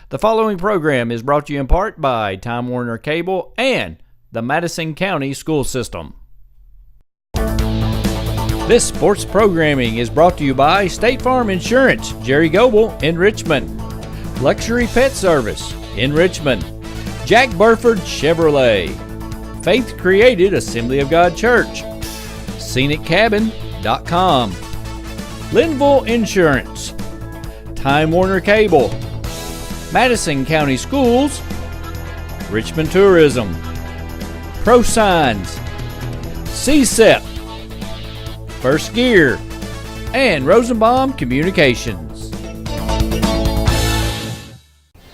The following program is brought to you in part by Time Warner Cable and the Madison County School System. This sports programming is brought to you by State Farm Insurance, Jerry Goble in Richmond, Luxury Pet Service in Richmond, Jack Burford Chevrolet, Faith Created Assembly of God Church, ScenicCabin.com, Linville Insurance, Time Warner Cable, Madison County Schools, Richmond Tourism, Pro Signs, CSEP, First Gear, and Rosenbaum Communications.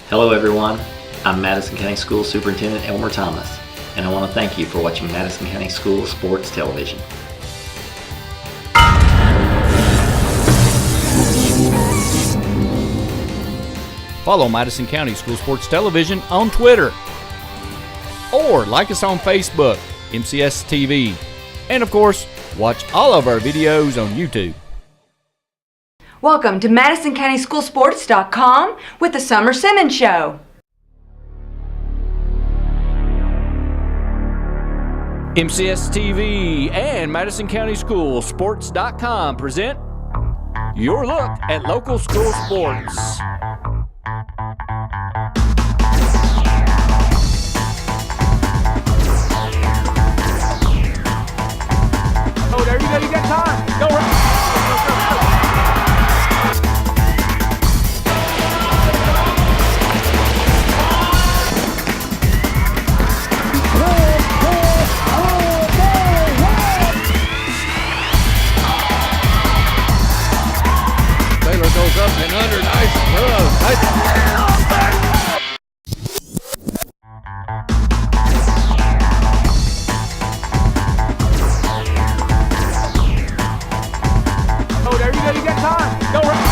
Hello everyone, I'm Madison County School Superintendent Elmer Thomas, and I want to thank you for watching Madison County School Sports Television. Follow Madison County School Sports Television on Twitter, or like us on Facebook, MCS TV, and of course, watch all of our videos on YouTube. Welcome to MadisonCountySchoolSports.com with the Summer Simmons Show. MCS TV and Madison County School Sports.com present your look at local school sports. Oh, there you go, you got time. Go right. Goes up and under, nice throw. Oh, there you go, you got time. Go right.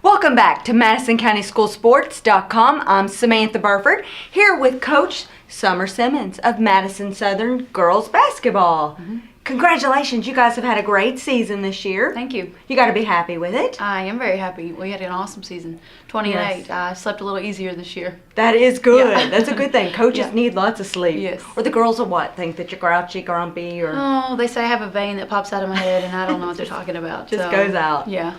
Welcome back to MadisonCountySchoolSports.com. I'm Samantha Burford, here with Coach Summer Simmons of Madison Southern Girls Basketball. Mm-hmm. Congratulations, you guys have had a great season this year. Thank you. You got to be happy with it. I am very happy. We had an awesome season. 28. Yes. I slept a little easier this year. That is good. Yeah. That's a good thing. Coaches Yeah. need lots of sleep. Yes. Or the girls will what? Think that you're grouchy, grumpy, or Oh, they say I have a vein that pops out of my head, and I don't know what they're talking about. just goes out. Yeah.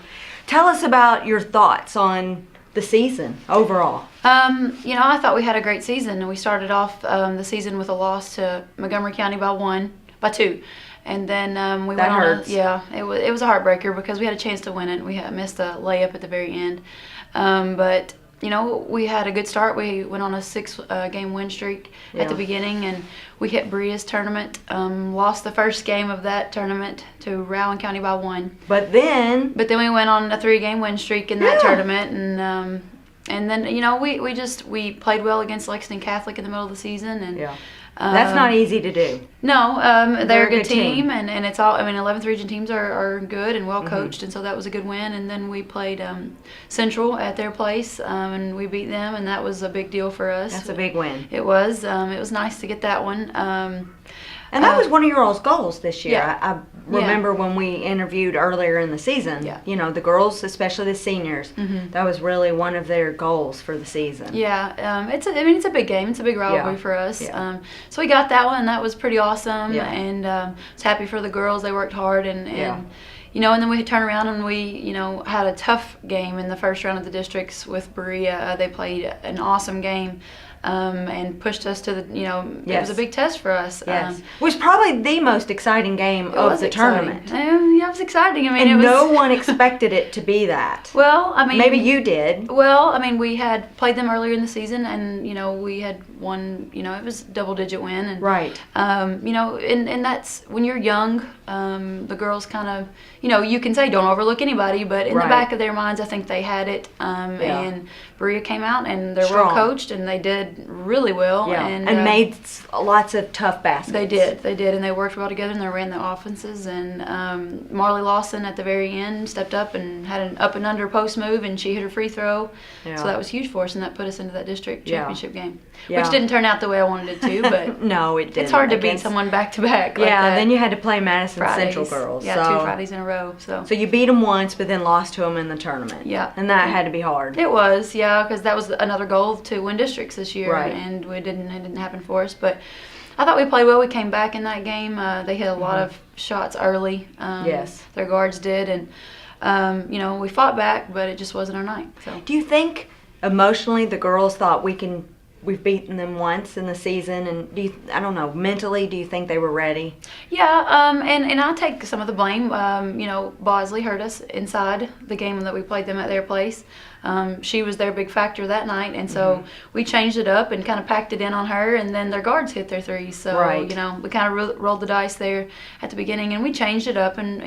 Tell us about your thoughts on the season overall. I thought we had a great season, and we started off the season with a loss to Montgomery County by 2. And then we That went hurts. it was a heartbreaker because we had a chance to win it. We had missed a layup at the very end. But we had a good start. We went on a 6-game win streak at the beginning, and we hit Berea's tournament. Lost the first game of that tournament to Rowan County by 1. But then we went on a 3-game win streak in that tournament, and then we played well against Lexington Catholic in the middle of the season, and that's not easy to do. No, they're a good team, and it's all. 11th Region teams are good and well coached, and so that was a good win. And then we played Central at their place, and we beat them, and that was a big deal for us. That's a big win. It was. It was nice to get that one. And that was one of your all's goals this year. Yeah. I remember when we interviewed earlier in the season. Yeah. The girls, especially the seniors, that was really one of their goals for the season. Yeah, it's a big game. It's a big rivalry for us. Yeah. So we got that one, and that was pretty awesome. Yeah. And I was happy for the girls. They worked hard, and and then we turned around and we had a tough game in the first round of the districts with Berea. They played an awesome game. And pushed us to the, it was a big test for us. Yes. It was probably the most exciting game of the tournament. Yeah, it was exciting. And no one expected it to be that. Well, maybe you did. Well, we had played them earlier in the season, and, we had won, it was a double-digit win. And, right. And that's, when you're young, the girls kind of, you can say don't overlook anybody, but in the back of their minds, I think they had it. And Berea came out, and they're well coached, and they did really well. Yeah. And made lots of tough baskets. They did, and they worked well together, and they ran the offenses. And Marley Lawson at the very end stepped up and had an up and under post move, and she hit her free throw. Yeah. So that was huge for us, and that put us into that district championship game, Yeah. which didn't turn out the way I wanted it to. But no, it didn't. it's hard to beat someone back to back. Yeah, then you had to play Madison Fridays. Central girls. Yeah, so. 2 Fridays in a row. So you beat them once, but then lost to them in the tournament. Yeah. And that had to be hard. It was, yeah, because that was another goal to win districts this year, Right. and it didn't happen for us. But I thought we played well. We came back in that game. They hit a lot of shots early. Yes. Their guards did, and we fought back, but it just wasn't our night. So. Do you think emotionally the girls thought we've beaten them once in the season, and I don't know, mentally, do you think they were ready? Yeah, and I take some of the blame. Bosley hurt us inside the game that we played them at their place. She was their big factor that night, and so we changed it up and kind of packed it in on her, and then their guards hit their threes. So, Right. we kind of rolled the dice there at the beginning, and we changed it up and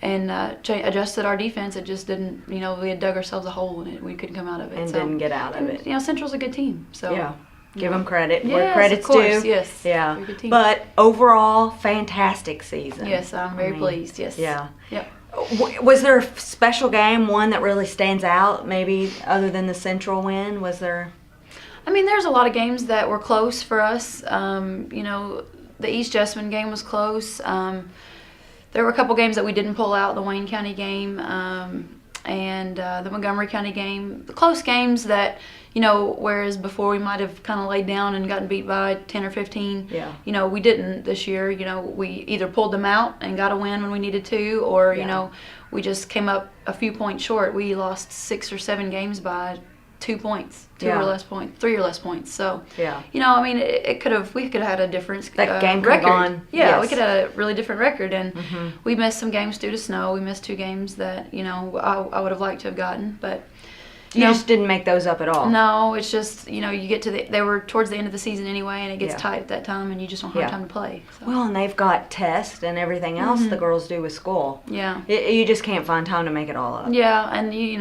adjusted our defense. It just didn't, we had dug ourselves a hole in it. We couldn't come out of it. And so, didn't get out of it. Central's a good team. So Yeah. Give them credit where Yes, credit's of course, due. yes. Yeah. They're a good team. But overall, fantastic season. Yes, I'm very pleased. Yes. Yeah. Yep. Was there a special game, one that really stands out, maybe other than the Central win? Was there? I mean, there's a lot of games that were close for us. The East Jessamine game was close. There were a couple games that we didn't pull out, the Wayne County game and the Montgomery County game. The close games that, whereas before we might have kind of laid down and gotten beat by 10 or 15, Yeah. We didn't this year. We either pulled them out and got a win when we needed to, or, we just came up a few points short. We lost 6 or 7 games by 2 points, 3 or less points. So, Yeah. we could have had a different That game could have record. gone. Yeah, Yes. we could have had a really different record, and we missed some games due to snow. We missed 2 games that I would have liked to have gotten, but You just didn't make those up at all. no, it's just you get to they were towards the end of the season anyway, and it gets Yeah. tight at that time, and you just don't have Yeah. time to play. So. Well, and they've got tests and everything else the girls do with school. Yeah. You just can't find time to make it all up. Yeah, and you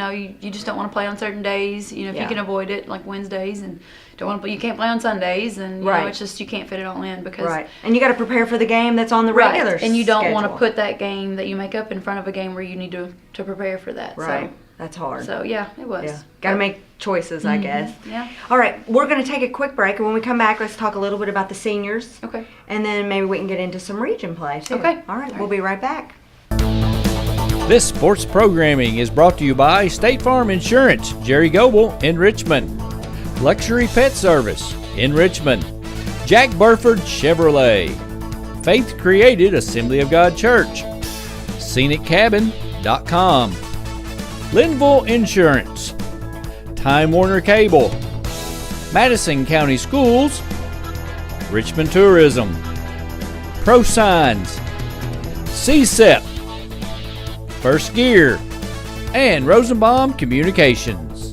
just don't want to play on certain days. If Yeah. you can avoid it, like Wednesdays, and don't want to. You can't play on Sundays, and Right. it's just you can't fit it all in because Right. And you got to prepare for the game that's on the right. regular And you don't want to schedule. put that game that you make up in front of a game where you need to prepare for that. Right. That's hard. So yeah, it was. Yeah. Got to make choices, I guess. Yeah. All right, we're going to take a quick break, and when we come back, let's talk a little bit about the seniors. Okay. And then maybe we can get into some region play, too. Okay. All right, All we'll be right back. This sports programming is brought to you by State Farm Insurance, Jerry Goble in Richmond, Luxury Pet Service in Richmond, Jack Burford Chevrolet, Faith Created Assembly of God Church, ScenicCabin.com, Linville Insurance, Time Warner Cable, Madison County Schools, Richmond Tourism, ProSigns, CSEP, First Gear, and Rosenbaum Communications.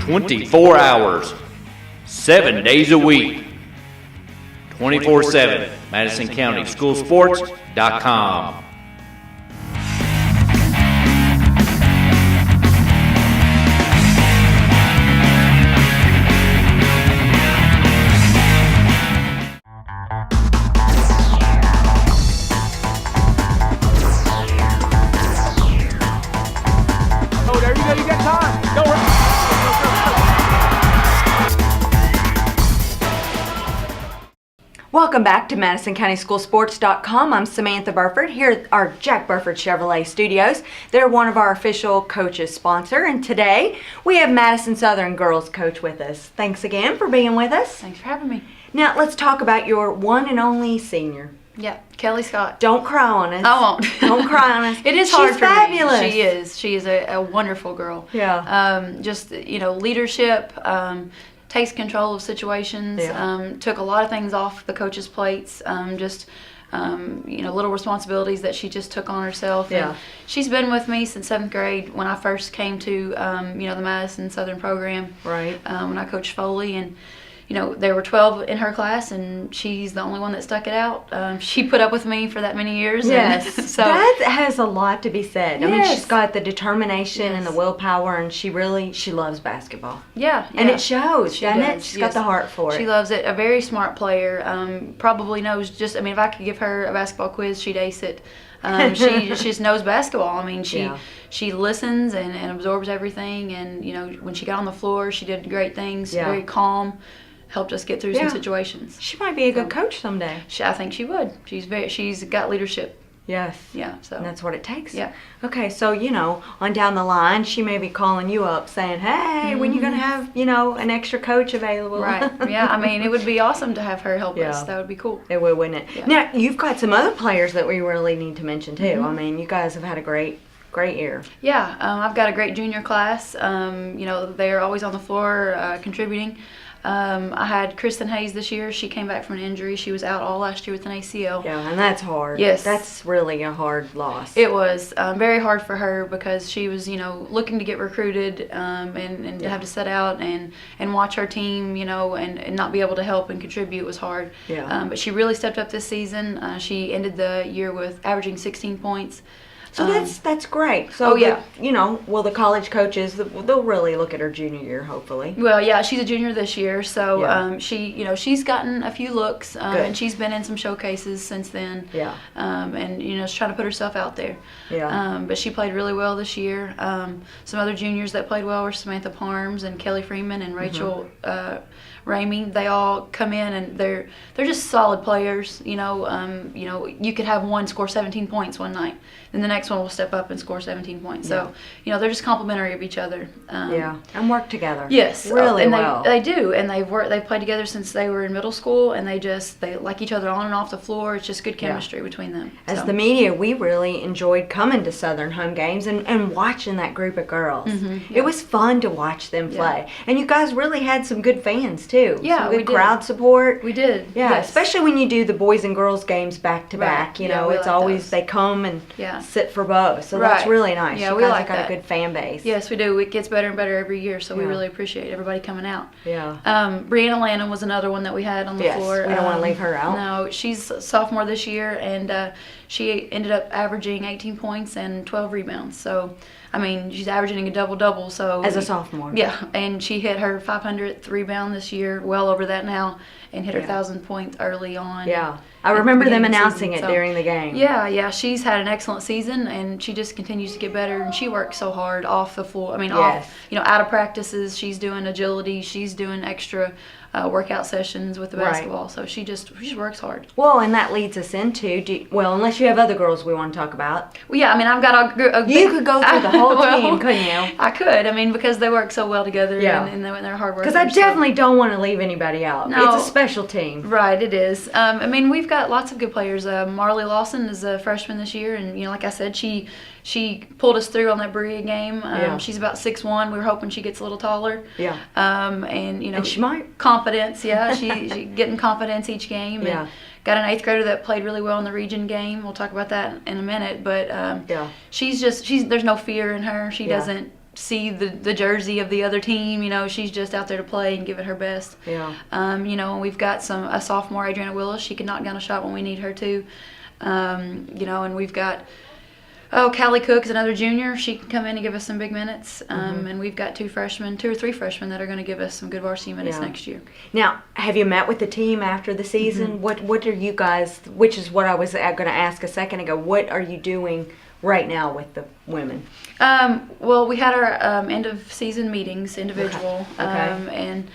"24 hours, 7 days a week, 24/7, MadisonCountySchoolSports.com. Oh, there you go, you got time. Go right. Welcome back to MadisonCountySchoolSports.com. I'm Samantha Burford here at our Jack Burford Chevrolet Studios. They're one of our official coaches sponsor, and today we have Madison Southern girls coach with us. Thanks again for being with us. Thanks for having me. Now let's talk about your one and only senior. Yeah, Kelly Scott. Don't cry on us. I won't. Don't cry on us. It is hard She's for fabulous. me. She is. She is a wonderful girl. Yeah. Just leadership. Takes control of situations. Yeah. Took a lot of things off the coaches' plates. Little responsibilities that she just took on herself. Yeah. And she's been with me since 7th grade when I first came to the Madison Southern program. Right. When I coached Foley, and there were 12 in her class, and she's the only one that stuck it out. She put up with me for that many years. Yes, so that has a lot to be said. I mean, Yes. she's got the determination and the Yes. willpower, and she loves basketball. yeah, And yeah. it shows, She doesn't it? does, She's yes. got the heart for it. She loves it. A very smart player. Probably knows if I could give her a basketball quiz, she'd ace it. She just knows basketball. I mean, she listens and absorbs everything. And when she got on the floor, she did great things. Yeah. Very calm, helped us get through some situations. She might be a good coach someday. I think she would. She's got leadership. Yes. Yeah. So And that's what it takes. Yeah. Okay, so, on down the line, she may be calling you up saying, hey, when you going to have, an extra coach available? right. Yeah. I mean, it would be awesome to have her help Yeah. us. That would be cool. It would, wouldn't it? Yeah. Now, you've got some other players that we really need to mention, too. I mean, you guys have had a great year. Yeah, I've got a great junior class. They're always on the floor contributing. I had Kristen Hayes this year. She came back from an injury. She was out all last year with an ACL. Yeah, and that's hard. Yes. That's really a hard loss. It was very hard for her because she was, looking to get recruited and to have to set out and watch her team, and not be able to help and contribute was hard. Yeah. But she really stepped up this season. She ended the year with averaging 16 points. So that's great. So, yeah. The college coaches, they'll really look at her junior year, hopefully. Well, yeah, she's a junior this year, so Yeah. she's gotten a few looks, Good. and she's been in some showcases since then. Yeah. And she's trying to put herself out there. Yeah. But she played really well this year. Some other juniors that played well were Samantha Parms and Kelly Freeman and Rachel Ramey. They all come in and they're just solid players. You could have one score 17 points one night, then the next one will step up and score 17 points. So they're just complimentary of each other. And work together. Yes, Really and well. they do, and they've played together since they were in middle school, and they like each other on and off the floor. It's just good chemistry between them. As the media, we really enjoyed coming to Southern home games and watching that group of girls. It was fun to watch them play. And you guys really had some good fans, too. Yeah, some good we did. crowd support. We did. Yeah, yes. especially when you do the boys and girls games back to back. Right. Yeah, we It's like always those. they come and Yeah. sit for both. So that's Right. really nice. Yeah, you we guys like have got that. a good fan base. Yes, we do. It gets better and better every year, so we Yeah. really appreciate everybody coming out. Yeah. Brianna Lanham was another one that we had on the Yes, floor. we don't wanna leave her out. No, she's a sophomore this year, and she ended up averaging 18 points and 12 rebounds. So, I mean, she's averaging a double-double. So As a sophomore. Yeah, and she hit her 500th rebound this year, well over that now, and hit her 1,000 points early on. Yeah. I at the remember them beginning of the announcing season, it so- during the game. Yeah, she's had an excellent season, and she just continues to get better. And she works so hard off the floor. I mean, Yes. out of practices, she's doing agility, she's doing extra workout sessions with the Right. basketball. So she just works hard. Well, and that leads us into, unless you have other girls we want to talk about. Well, yeah, I mean, I've got a big, You could go through the whole well, team, couldn't you? I could. I mean, because they work so well together, Yeah. and they're hard workers. Because I so- definitely don't want to leave anybody out. No. It's a special team. Right, it is. I mean, we've got lots of good players. Marley Lawson is a freshman this year, and like I said, she pulled us through on that Berea game. Yeah. She's about 6'1". We were hoping she gets a little taller. Yeah. And And she might. confidence. Yeah, she getting confidence each game. Yeah. And got an 8th grader that played really well in the region game. We'll talk about that in a minute. But Yeah. she's there's no fear in her. She doesn't see the jersey of the other team. She's just out there to play and give it her best. Yeah. And we've got a sophomore, Adriana Willis. She can knock down a shot when we need her to. And we've got Callie Cook's another junior. She can come in and give us some big minutes. And we've got 2 or 3 freshmen that are going to give us some good varsity minutes Yeah. next year. Now, have you met with the team after the season? What are you guys, which is what I was going to ask a second ago, what are you doing right now with the women? Well, we had our end of season meetings, individual. Okay. And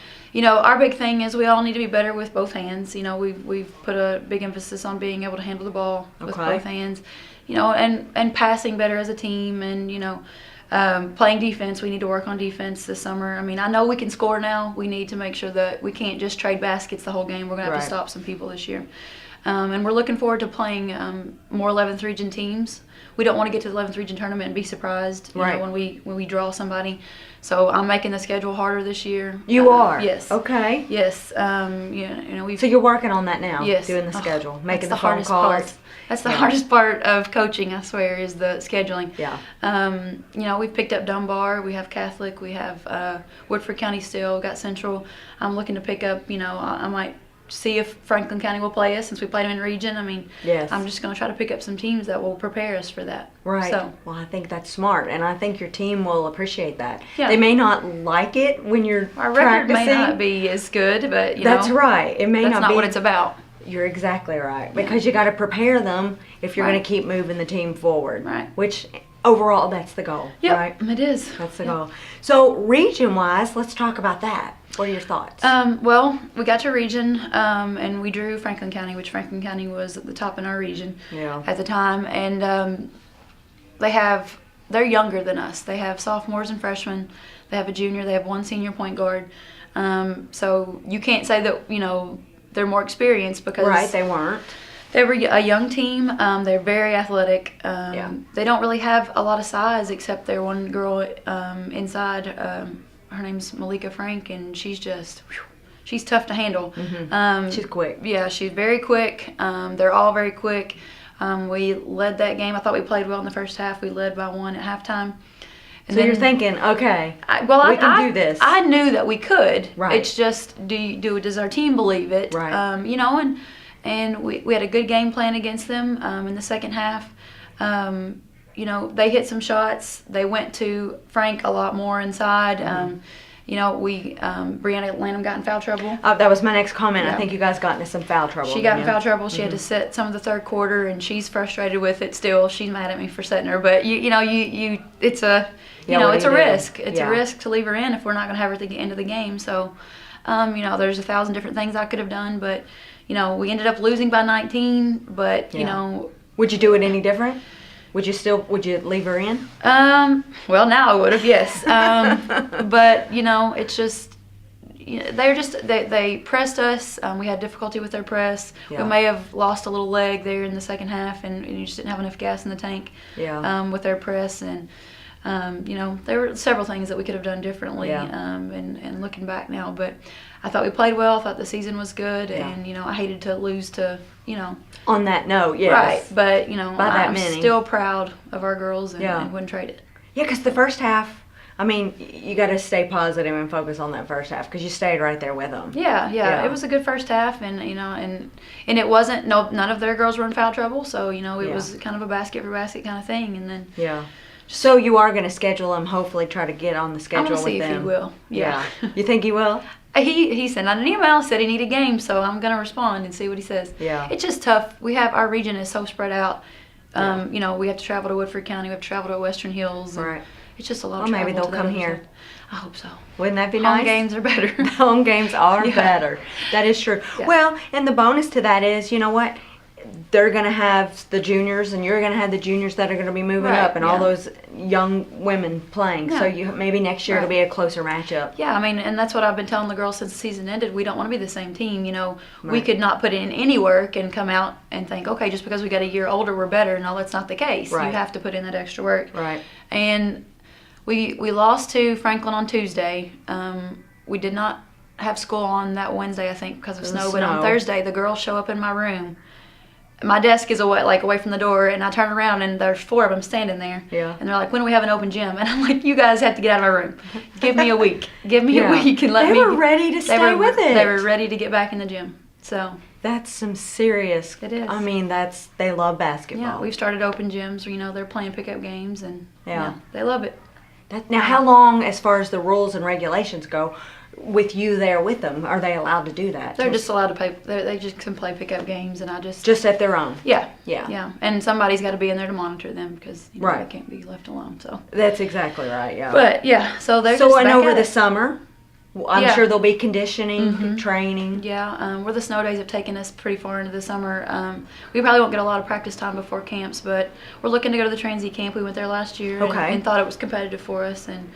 our big thing is we all need to be better with both hands. We've put a big emphasis on being able to handle the ball with Okay. both hands. And passing better as a team, and playing defense. We need to work on defense this summer. I mean, I know we can score now. We need to make sure that we can't just trade baskets the whole game. We're gonna have Right. to stop some people this year. And we're looking forward to playing more 11th region teams. We don't want to get to the 11th region tournament and be surprised, you know, when we draw somebody. So I'm making the schedule harder this year. You are? Yes. Okay. Yes. So you're working on that now? Yes. Doing the schedule, making the phone hardest calls. part. That's the hardest part of coaching, I swear, is the scheduling. Yeah. We've picked up Dunbar, we have Catholic, we have Woodford County still, got Central. I'm looking to pick up, I might see if Franklin County will play us since we played them in region. I mean, yes. I'm just going to try to pick up some teams that will prepare us for that. Right. So, well, I think that's smart, and I think your team will appreciate that. Yeah. They may not like it when you're our record practicing. may not be as good, but that's right. It may that's not not be what it's about. You're exactly right, because you got to prepare them if you're Right. going to keep moving the team forward. Right. Which overall, that's the goal. Yep, Right. it is. That's the goal. So region-wise, let's talk about that. What are your thoughts? Well, we got to region, and we drew Franklin County, which Franklin County was at the top in our region at the time. And they're younger than us. They have sophomores and freshmen. They have a junior. They have one senior point guard. So you can't say that, they're more experienced because right, they weren't. They were a young team. They're very athletic. They don't really have a lot of size except their one girl inside. Her name's Malika Frank, and she's she's tough to handle. Mm-hmm. She's quick. Yeah, she's very quick. They're all very quick. We led that game. I thought we played well in the first half. We led by 1 at halftime. And so you're thinking, okay, we can do this. I knew that we could. Right. It's just, does our team believe it? Right. And we had a good game plan against them in the second half. They hit some shots. They went to Frank a lot more inside. Brianna Lanham got in foul trouble. That was my next comment. Yeah. I think you guys got into some foul trouble. She got in foul trouble. She had to sit some of the third quarter, and she's frustrated with it still. She's mad at me for setting her, but it's a it's a risk. It's a risk to leave her in if we're not going to have her at the end of the game. So, there's 1,000 different things I could have done, but we ended up losing by 19. But would you do it any different? Would you leave her in? Well, now I would have, yes. But it's just they pressed us. We had difficulty with their press. Yeah. We may have lost a little leg there in the second half, and you just didn't have enough gas in the tank. With their press, and there were several things that we could have done differently. And looking back now, but I thought we played well. I thought the season was good, and I hated to lose to On that note, yes. Right, but I'm many. still proud of our girls and wouldn't trade it. Yeah, because the first half, you got to stay positive and focus on that first half because you stayed right there with them. Yeah. It was a good first half, and and it wasn't none of their girls were in foul trouble, so it was kind of a basket for basket kind of thing, and then So you are going to schedule them. Hopefully, try to get on the schedule with them. I'm going to see if he will. Yeah. You think he will? He sent out an email, said he needed games, so I'm going to respond and see what he says. Yeah. It's just tough. Our region is so spread out. We have to travel to Woodford County. We have to travel to Western Hills. Right. It's just a lot of travel. travel. Maybe they'll come to here. I hope so. Wouldn't that be nice? Home games are better. Home games are better. That is true. Yeah. Well, and the bonus to that is, you know what? They're going to have the juniors, and you're going to have the juniors that are going to be moving up, and all those young women playing. Yeah. So maybe next year it'll be a closer matchup. Yeah, and that's what I've been telling the girls since the season ended. We don't want to be the same team. We could not put in any work and come out and think, okay, just because we got a year older, we're better. No, that's not the case. Right. You have to put in that extra work. Right. And we lost to Franklin on Tuesday. We did not have school on that Wednesday, I think, because of snow. But on Thursday, the girls show up in my room. My desk is away from the door, and I turn around, and there's 4 of them standing there. Yeah. And they're like, when do we have an open gym? And I'm like, you guys have to get out of my room. Give me a week. Give me a week and let me. They were ready to stay with it. They were ready to get back in the gym. So that's some serious. It is. They love basketball. Yeah, we've started open gyms where, they're playing pickup games, and they love it. Now, how long, as far as the rules and regulations go, with you there with them, are they allowed to do that? They're just allowed to play. They just can play pickup games, and I just at their own. Yeah. And somebody's got to be in there to monitor them because they can't be left alone. So that's exactly right. Yeah. But so they're so just and back over at the it. summer, I'm sure there'll be conditioning, training. Yeah, where the snow days have taken us pretty far into the summer. We probably won't get a lot of practice time before camps, but we're looking to go to the Transy camp. We went there last year and thought it was competitive for us, and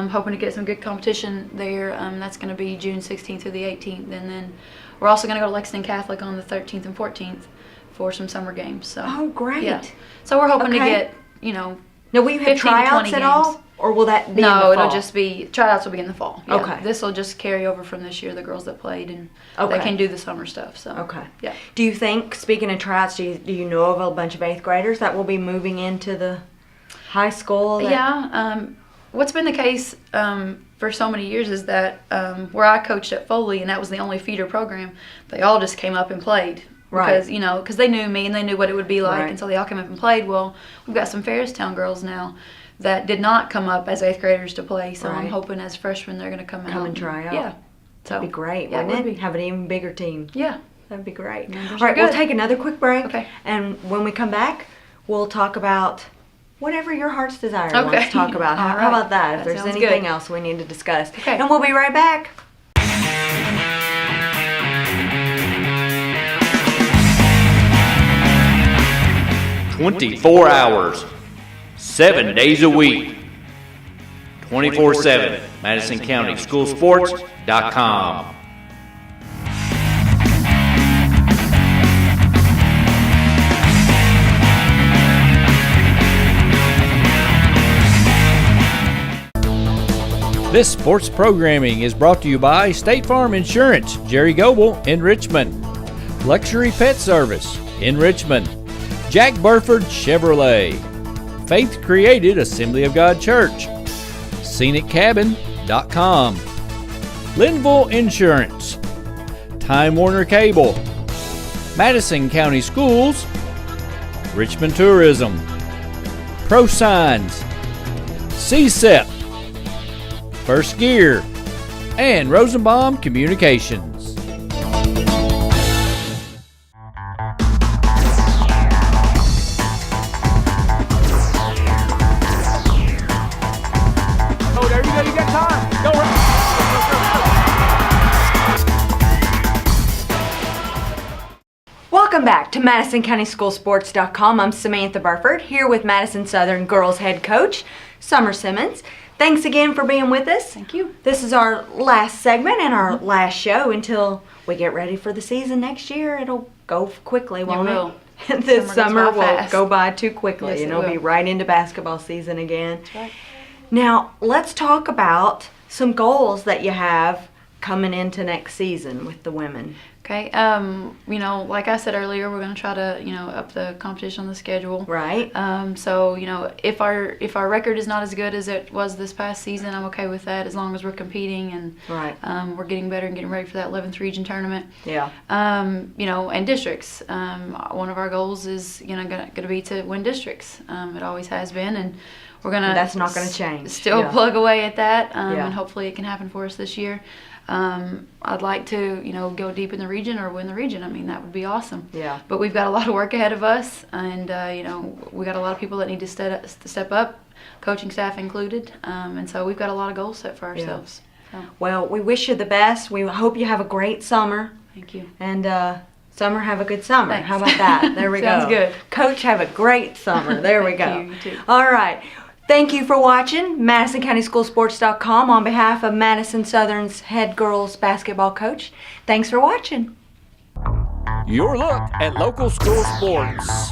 hoping to get some good competition there. That's going to be June 16th through the 18th, and then we're also going to go to Lexington Catholic on the 13th and 14th for some summer games. So great. Yeah. So we're hoping to Okay. get, Now, will you have 15 to 20 tryouts at all? games. Or will that be in the No, fall? it'll just be, tryouts will be in the fall. Yeah. Okay. This will just carry over from this year, the girls that played, and Okay. they can do the summer stuff. So. Okay. Yeah. Do you think, speaking of tryouts, do you know of a bunch of 8th graders that will be moving into the high school? Yeah. What's been the case for so many years is that where I coached at Foley, and that was the only feeder program, they all just came up and played. Right. Because they knew me and they knew what it would be like, Right. and so they all came up and played. Well, we've got some Ferristown girls now that did not come up as 8th graders to play, so I'm Right. hoping as freshmen they're going to come out. and try out. Yeah. So, That'd be great, yeah, wouldn't would it? be. Have an even bigger team. Yeah. That'd be great. Numbers All right, are we'll good. take another quick break. Okay. And when we come back, we'll talk about whatever your heart's desire wants Okay. to talk about. All How right. about that? If That there's sounds anything good. else we need to discuss. Okay. And we'll be right back. 24 hours, 7 days a week, 24/7, MadisonCountySchoolSports.com. This sports programming is brought to you by State Farm Insurance, Jerry Goble in Richmond, Luxury Pet Service in Richmond, Jack Burford Chevrolet, Faith Created Assembly of God Church, ScenicCabin.com, Linville Insurance, Time Warner Cable, Madison County Schools, Richmond Tourism, Pro Signs, CSEP, First Gear, and Rosenbaum Communications. Oh, there you go, you got time. Go right. Welcome back to MadisonCountySchoolSports.com. I'm Samantha Burford, here with Madison Southern girls head coach, Summer Simmons. Thanks again for being with us. Thank you. This is our last segment and our last show until we get ready for the season next year. It'll go quickly, won't it? will. This Summer summer goes by will fast. go by too quickly, Yes, and it it'll be will. right into basketball season again. That's right. Now, let's talk about some goals that you have coming into next season with the women. Okay. Like I said earlier, we're going to try to, up the competition on the schedule. Right. So, if our record is not as good as it was this past season, I'm okay with that as long as we're competing and Right. we're getting better and getting ready for that 11th region tournament. Yeah. And districts. One of our goals is, going to be to win districts. It always has been, and we're going to. That's not gonna change. Still Yeah. plug away at that, Yeah. and hopefully it can happen for us this year. I'd like to, go deep in the region or win the region. I mean, that would be awesome. Yeah. But we've got a lot of work ahead of us, and we got a lot of people that need to step up, coaching staff included, and so we've got a lot of goals set for ourselves. So, Well, we wish you the best. We hope you have a great summer. thank you. And Summer, have a good summer. Thanks. How about that? There we go. Sounds good. Coach, have a great summer. There we Thank go. you. You too. All right. Thank you for watching MadisonCountySchoolSports.com on behalf of Madison Southern's head girls basketball coach. Thanks for watching. Your look at local school sports.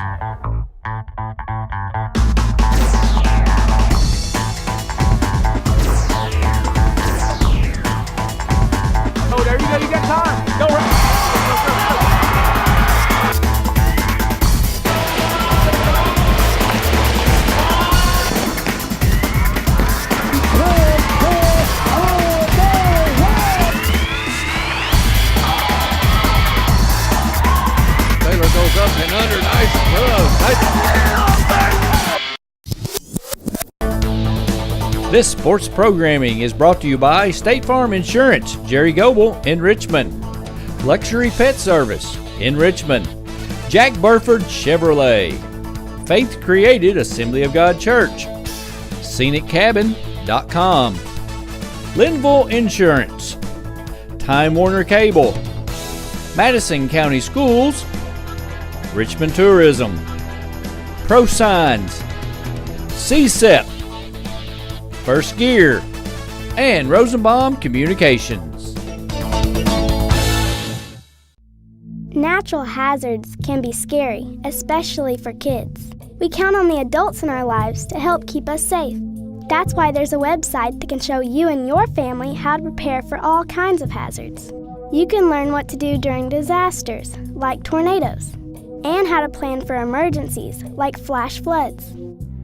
Oh, there you go, you got time. Go right. Taylor goes up and under. Nice throw. This sports programming is brought to you by State Farm Insurance, Jerry Goble in Richmond, Luxury Pet Service in Richmond, Jack Burford Chevrolet, Faith Created Assembly of God Church, ScenicCabin.com, Linville Insurance, Time Warner Cable, Madison County Schools, Richmond Tourism, Pro Signs, CSEP, First Gear, and Rosenbaum Communications. Natural hazards can be scary, especially for kids. We count on the adults in our lives to help keep us safe. That's why there's a website that can show you and your family how to prepare for all kinds of hazards. You can learn what to do during disasters, like tornadoes, and how to plan for emergencies, like flash floods.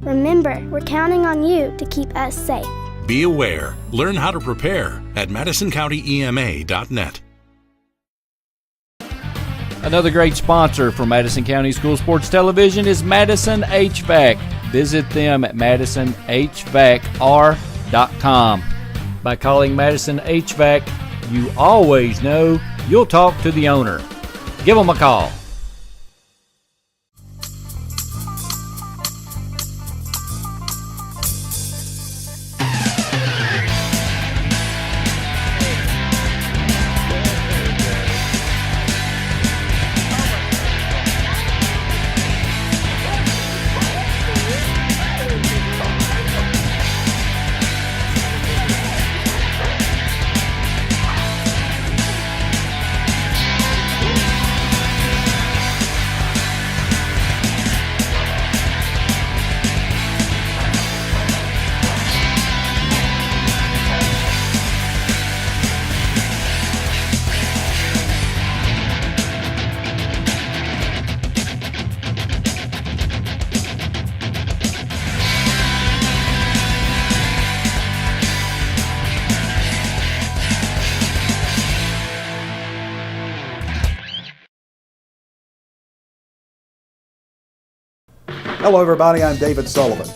Remember, we're counting on you to keep us safe. Be aware. Learn how to prepare at MadisonCountyEMA.net. Another great sponsor for Madison County School Sports Television is Madison HVAC. Visit them at MadisonHVACR.com. By calling Madison HVAC, you always know you'll talk to the owner. Give them a call. Hello, everybody. I'm David Sullivan.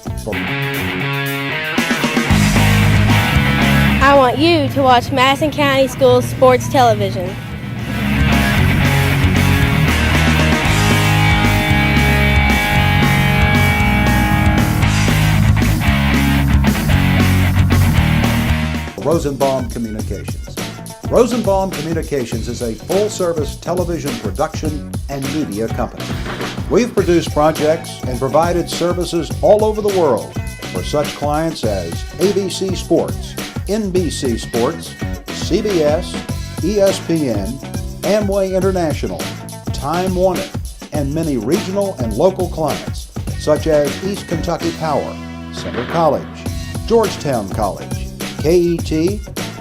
I want you to watch Madison County Schools Sports Television. Rosenbaum Communications. Rosenbaum Communications is a full-service television production and media company. We've produced projects and provided services all over the world for such clients as ABC Sports, NBC Sports, CBS, ESPN, Amway International, Time Warner, and many regional and local clients such as East Kentucky Power, Center College, Georgetown College, KET,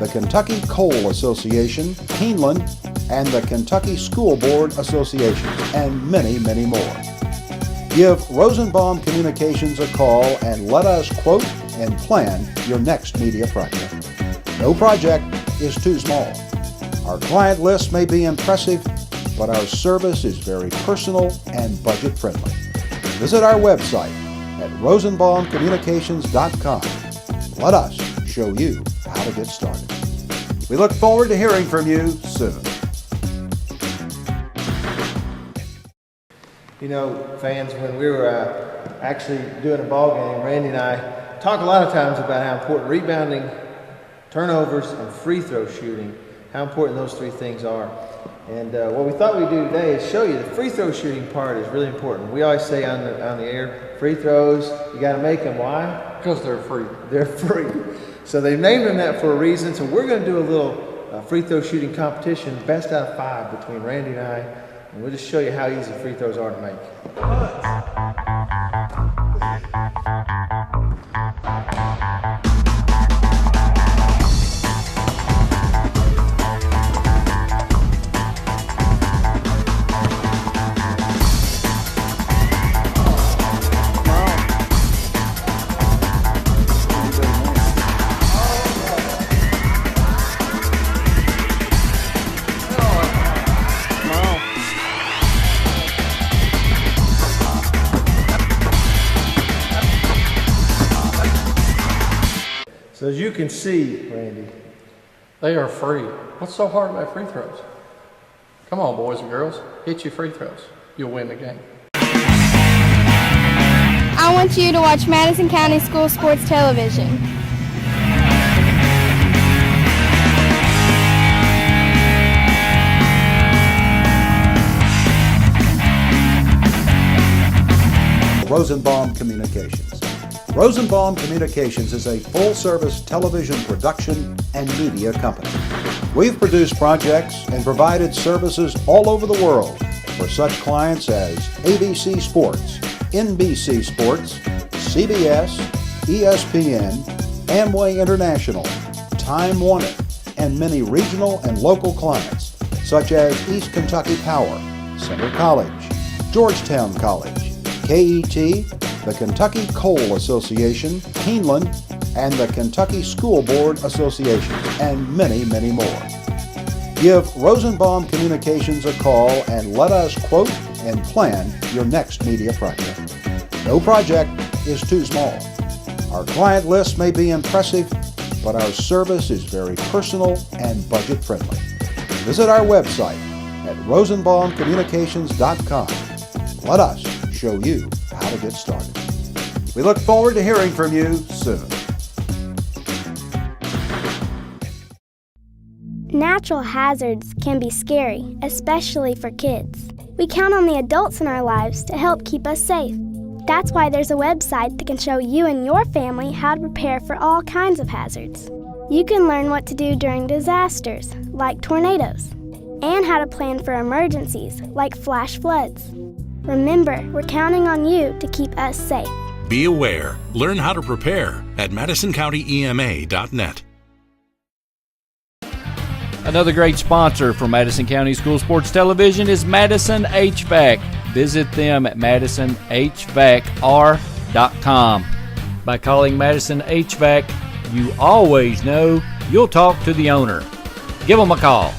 the Kentucky Coal Association, Keeneland, and the Kentucky School Board Association, and many, many more. Give Rosenbaum Communications a call and let us quote and plan your next media project. No project is too small. Our client list may be impressive, but our service is very personal and budget friendly. Visit our website at rosenbaumcommunications.com. Let us show you how to get started. We look forward to hearing from you soon. You know, fans, when we were actually doing a ball game, Randy and I talk a lot of times about how important rebounding, turnovers, and free throw shooting, how important those three things are. And what we thought we'd do today is show you the free throw shooting part is really important. We always say on the air, free throws, you got to make them. Why? Because they're free. They're free. So they've named them that for a reason. So we're going to do a little free throw shooting competition, best out of 5 between Randy and I. And we'll just show you how easy free throws are to make. So as you can see, Randy, They are free. What's so hard about free throws? Come on, boys and girls, hit your free throws. You'll win the game. I want you to watch Madison County School Sports Television. Rosenbaum Communications. Rosenbaum Communications is a full-service television production and media company. We've produced projects and provided services all over the world for such clients as ABC Sports, NBC Sports, CBS, ESPN, Amway International, Time Warner, and many regional and local clients such as East Kentucky Power, Center College, Georgetown College, KET, the Kentucky Coal Association, Keeneland, and the Kentucky School Board Association, and many, many more. Give Rosenbaum Communications a call and let us quote and plan your next media project. No project is too small. Our client list may be impressive, but our service is very personal and budget friendly. Visit our website at rosenbaumcommunications.com. Let us show you how to get started. We look forward to hearing from you soon. Natural hazards can be scary, especially for kids. We count on the adults in our lives to help keep us safe. That's why there's a website that can show you and your family how to prepare for all kinds of hazards. You can learn what to do during disasters, like tornadoes, and how to plan for emergencies, like flash floods. Remember, we're counting on you to keep us safe. Be aware. Learn how to prepare at MadisonCountyEMA.net. Another great sponsor for Madison County School Sports Television is Madison HVAC. Visit them at MadisonHVACR.com. By calling Madison HVAC, you always know you'll talk to the owner. Give them a call.